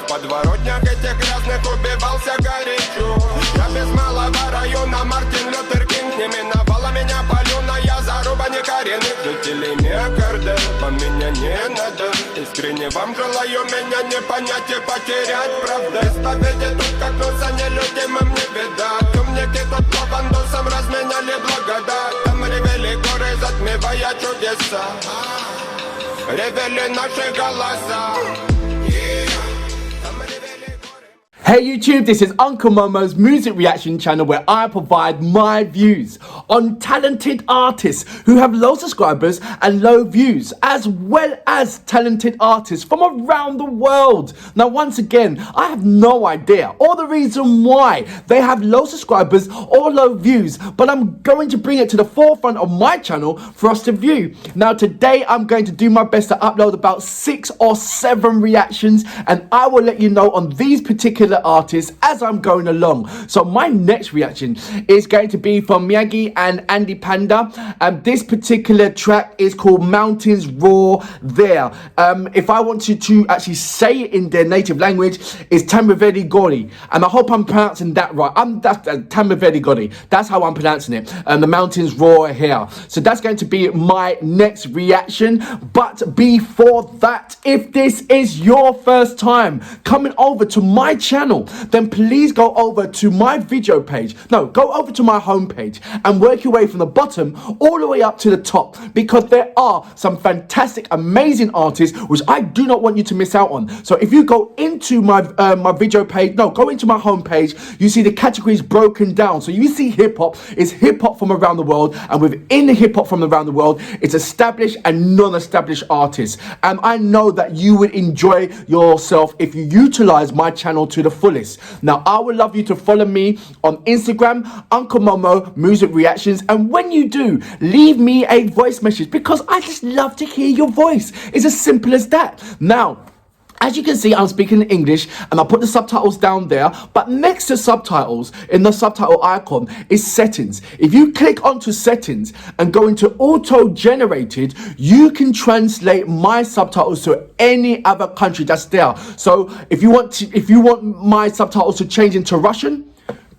подворотнях этих грязных убивался горячо. Я без малого района Мартин Лютер Кинг. Не миновала меня полюна, я заруба некоренных жителей Миокарда. По меня не надо, искренне вам желаю меня не понять и потерять. Правда, исповеди тут как носа нелюдимым не видать. Умники тут по бандусам разменяли благодать. Там ревели горы, затмевая чудеса. Ревели наши голоса. Hey YouTube, this is Uncle Momo's music reaction channel where I provide my views on talented artists who have low subscribers and low views, as well as talented artists from around the world. Now once again, I have no idea or the reason why they have low subscribers or low views, but I'm going to bring it to the forefront of my channel for us to view. Now today I'm going to do my best to upload about 6 or 7 reactions, and I will let you know on these particular artists as I'm going along. So my next reaction is going to be from Miyagi and Andy Panda, and this particular track is called Mountains Roar There. If I wanted to actually say it in their native language, it's Tam Reveli Gorы, and I hope I'm pronouncing that right. That's Tam Reveli Gorы. That's how I'm pronouncing it. The Mountains Roar Here. So that's going to be my next reaction. But before that, if this is your first time coming over to my channel, then please go over to my video page. No, go over to my homepage and work your way from the bottom all the way up to the top, because there are some fantastic, amazing artists which I do not want you to miss out on. So if you go into my video page, no, go into my homepage, you see the categories broken down. So you see hip hop is hip hop from around the world, and within the hip hop from around the world, it's established and non-established artists. And I know that you would enjoy yourself if you utilize my channel to the fullest. Now I would love you to follow me on Instagram, Uncle Momo Music Reactions, and when you do, leave me a voice message, because I just love to hear your voice. It's as simple as that. Now, as you can see, I'm speaking in English, and I'll put the subtitles down there, but next to subtitles, in the subtitle icon, is settings. If you click onto settings and go into auto-generated, you can translate my subtitles to any other country that's there. So if you want my subtitles to change into Russian,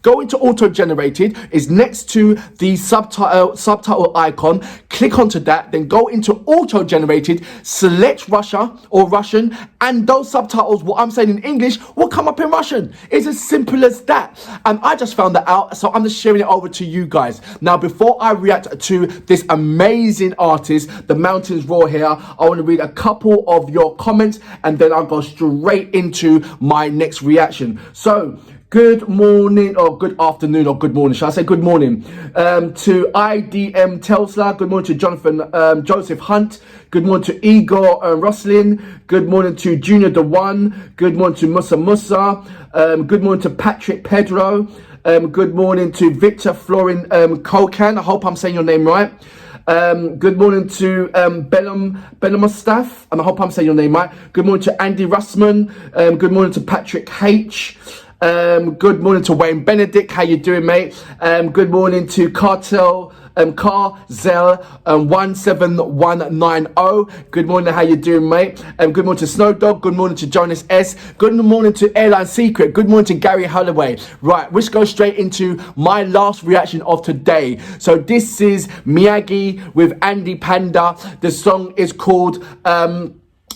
go into auto-generated, is next to the subtitle icon, click onto that, then go into auto-generated, select Russia or Russian, and those subtitles, what I'm saying in English, will come up in Russian. It's as simple as that. And I just found that out, so I'm just sharing it over to you guys. Now, before I react to this amazing artist, The Mountains Roar Here, I want to read a couple of your comments, and then I'll go straight into my next reaction. So, good morning, or good afternoon, or good morning. Shall I say good morning? To IDM Telsla, good morning to Jonathan Joseph Hunt, good morning to Igor Roslin, good morning to Junior the One, good morning to Musa, good morning to Patrick Pedro, good morning to Victor Florin Kokan, I hope I'm saying your name right. Good morning to Belamostaf, and I hope I'm saying your name right. Good morning to Andy Russman, good morning to Patrick H. Good morning to Wayne Benedict, how you doing, mate? Good morning to Carzel 17190. Good morning, how you doing, mate? Good morning to Snow Dog. Good morning to Jonas S. Good morning to Airline Secret. Good morning to Gary Holloway. Right, let's go straight into my last reaction of today. So this is Miyagi with Andy Panda. The song is called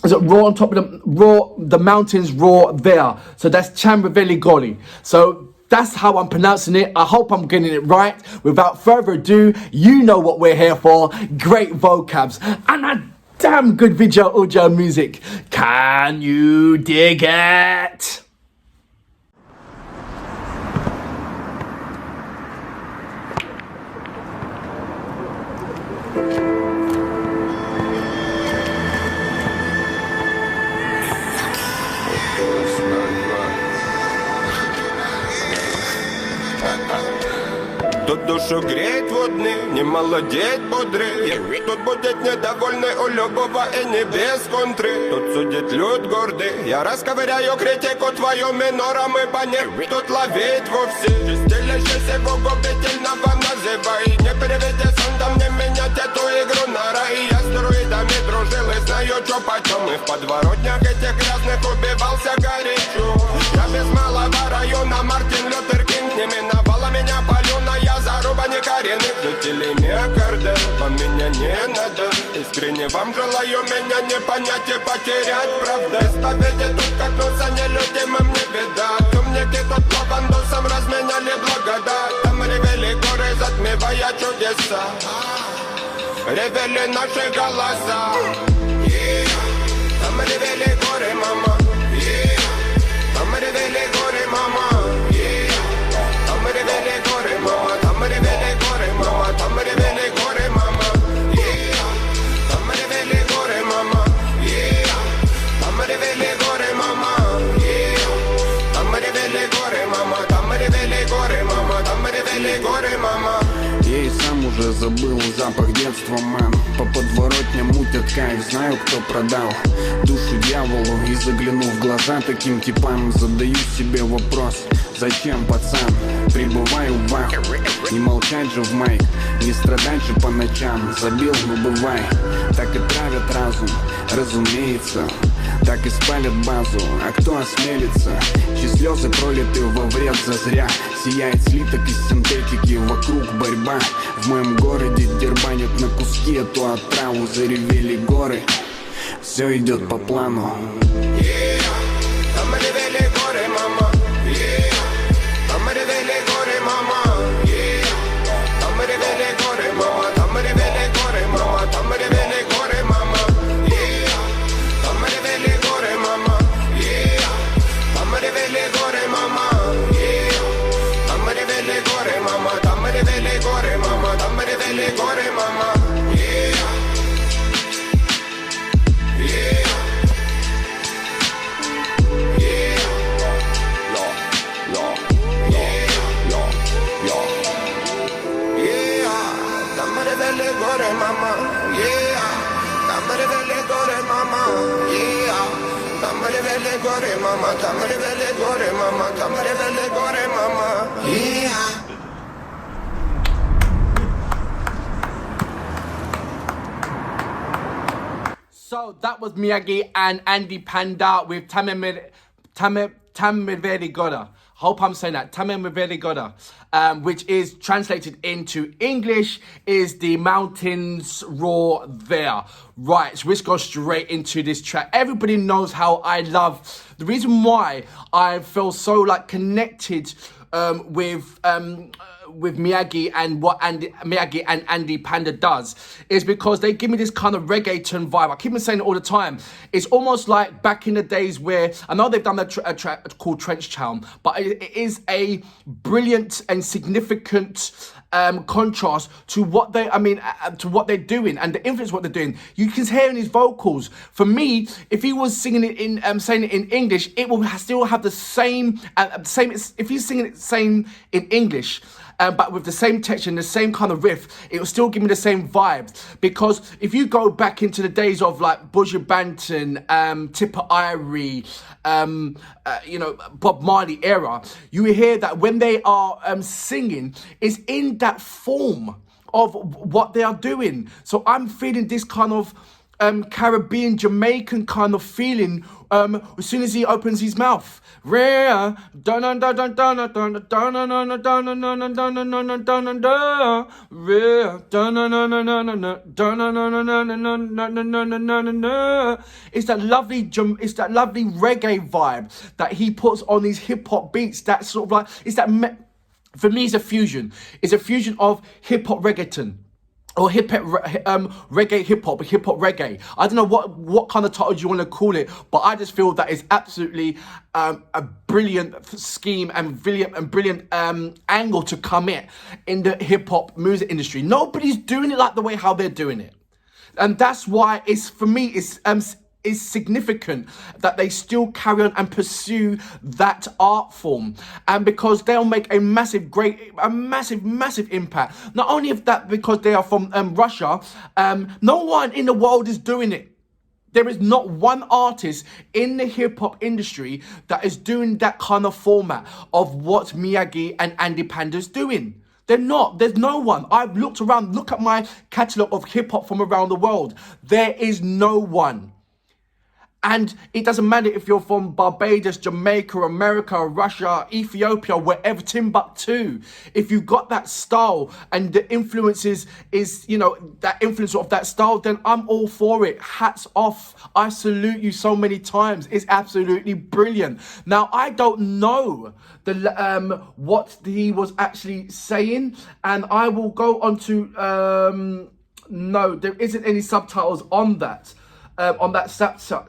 is it Roar on top of the Mountains Roar There. So that's Tam Reveli Gorы. So that's how I'm pronouncing it. I hope I'm getting it right. Without further ado, you know what we're here for. Great vocabs and a damn good video audio music. Can you dig it? Тут душу греет водный, не молодеть бодрый. Тут будет недовольный у любого и не без контры. Тут судит люд гордый, я расковыряю критику твою минором и по ней. Тут ловить вовсе, чистилище его губительного называй. Не переведи сондом, не менять эту игру на рай. Я с друидами дружил и знаю, чё почем. И в подворотнях эти этих грязных убивался горячо. Я без малого района, Мартин Лютер Кинг не миновала меня паленая заруба некоренных жителей Мекарда. Вам меня не надо, искренне вам желаю меня не понять и потерять, правда. Исповеди тут как носа нелюдимым не видать. Умники тут по бандусам разменяли благодать. Там ревели горы, затмевая чудеса. Ревели наши голоса. Там ревели горы, мама. Там ревели горы, мама. Там ревели горы, мама. Там ревели горы, мама. Там ревели горы, мама. Там ревели горы, мама. Там ревели горы, мама. Там ревели горы, мама. Там ревели горы, мама. Там ревели горы, мама. Я и сам уже забыл запах детства, мэн. По подворотням мутят кайф, знаю, кто продал душу дьяволу. И заглянув в глаза таким типам, задаю себе вопрос: зачем, пацан? Прибываю в Вахо, не молчать же в майк, не страдать же по ночам. Забил, ну бывай, так и травят разум, разумеется. Так и спалят базу, а кто осмелится? Чьи слезы пролиты во вред зазря. Сияет слиток из синтетики, вокруг борьба. В моем городе дербанят на куски эту отраву. Заревели горы, все идет по плану. Там ревели горы, мама. Там ревели горы, мама. Там ревели горы, мама. Там ревели горы, мама. Там ревели горы, мама. Там ревели горы, мама. Там ревели горы, мама. Там ревели горы, мама. Там ревели горы, мама. Там ревели горы, мама. So that was Miyagi and Andy Panda with Tam Reveli Gorы. Hope I'm saying that. Tam Reveli Gorı, which is translated into English is the mountains roar there. Right, so let's go straight into this track. Everybody knows how I love, the reason why I feel so like connected with Miyagi and what Miyagi and Andy Panda does is because they give me this kind of reggaeton vibe. I keep on saying it all the time. It's almost like back in the days where, I know they've done a track called Trench Town, but it is a brilliant and significant contrast to what to what they're doing and the influence of what they're doing. You can hear in his vocals. For me, if he was singing it in saying it in English, it will still have the same if he's singing it same in English, but with the same texture and the same kind of riff, it will still give me the same vibes. Because if you go back into the days of like Buju Banton, Tipper Irie, Bob Marley era, you hear that when they are singing, it's in that form of what they are doing. So I'm feeling this kind of Caribbean, Jamaican kind of feeling as soon as he opens his mouth. It's that lovely reggae vibe that he puts on these hip hop beats. That sort of like, for me, it's a fusion. It's a fusion of hip hop reggaeton. Or reggae hip hop reggae. I don't know what kind of title you want to call it, but I just feel that it's absolutely a brilliant scheme and brilliant angle to come in the hip hop music industry. Nobody's doing it like the way how they're doing it, and that's why it's significant that they still carry on and pursue that art form, and because they'll make a massive impact. Not only of that, because they are from Russia, no one in the world is doing it. There is not one artist in the hip-hop industry that is doing that kind of format of what Miyagi and Andy Panda's doing. They're not. There's no one. I've looked around. Look at my catalogue of hip-hop from around the world. There is no one. And it doesn't matter if you're from Barbados, Jamaica, America, Russia, Ethiopia, wherever, Timbuktu. If you've got that style and the influences is, you know, that influence of that style, then I'm all for it. Hats off. I salute you so many times. It's absolutely brilliant. Now, I don't know what he was actually saying, and I will go on to, no, there isn't any subtitles on that. On that satchel.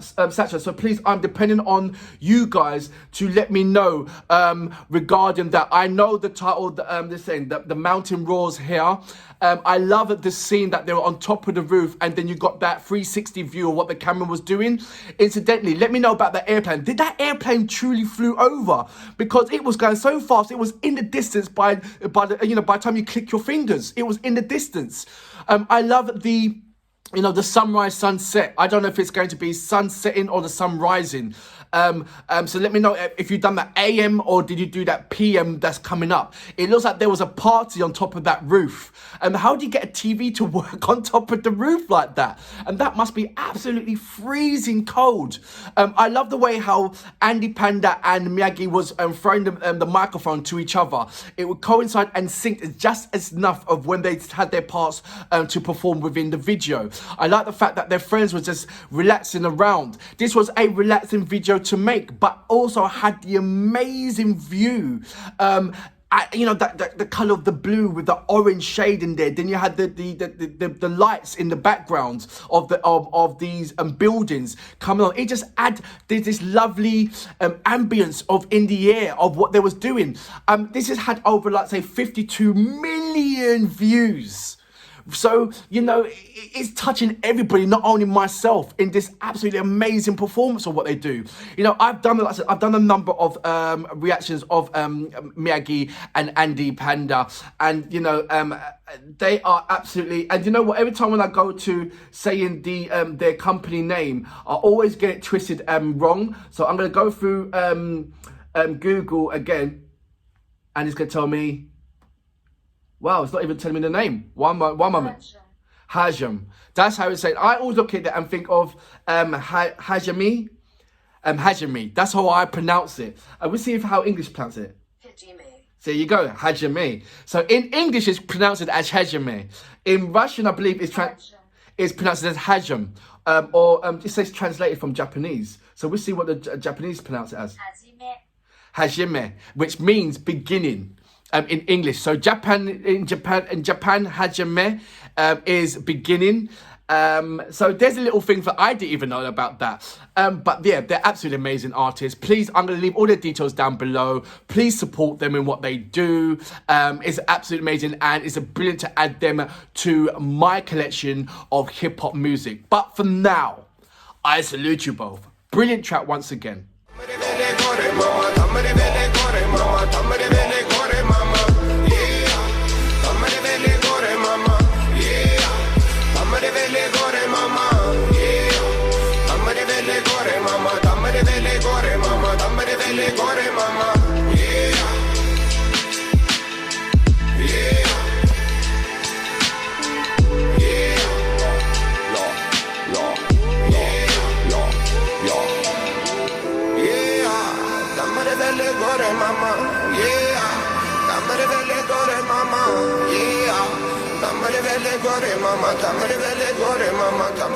So please, I'm depending on you guys to let me know regarding that. I know the title, they're saying that the mountain roars here. I love the scene that they were on top of the roof and then you got that 360 view of what the camera was doing. Incidentally, let me know about that airplane. Did that airplane truly flew over? Because it was going so fast, it was in the distance by the time you click your fingers, it was in the distance. I love the sunrise, sunset. I don't know if it's going to be sun setting or the sun rising. So let me know if you've done that AM or did you do that PM that's coming up. It looks like there was a party on top of that roof. How do you get a TV to work on top of the roof like that? And that must be absolutely freezing cold. I love the way how Andy, Panda and Miyagi was throwing the microphone to each other. It would coincide and sync just as enough of when they had their parts to perform within the video. I like the fact that their friends were just relaxing around. This was a relaxing video to make, but also had the amazing view. The color of the blue with the orange shade in there. Then you had the lights in the background of these buildings coming on. It just adds this lovely ambience in the air of what they was doing. This has had over, like, say, 52 million views. So, it's touching everybody, not only myself, in this absolutely amazing performance of what they do. I've done a number of reactions of Miyagi and Andy, Panda, and they are absolutely. And you know what? Every time when I go to saying their company name, I always get it twisted and wrong. So I'm gonna go through Google again, and it's gonna tell me. Wow, it's not even telling me the name. One moment. HAJIME. That's how it's said. I always look at that and think of HAJIME. HAJIME. That's how I pronounce it. We'll see how English pronounce it. HAJIME. So there you go, HAJIME. So in English, it's pronounced as HAJIME. In Russian, I believe it's pronounced as HAJIME. It says translated from Japanese. So we'll see what the Japanese pronounce it as. HAJIME, which means beginning. In English. So in Japan, HAJIME is beginning. So there's a little thing that I didn't even know about that. But yeah, they're absolutely amazing artists. Please, I'm going to leave all the details down below. Please support them in what they do. It's absolutely amazing, and it's brilliant to add them to my collection of hip hop music. But for now, I salute you both. Brilliant track once again. Tam Reveli Горы, mama, tam Reveli Горы, mama, tam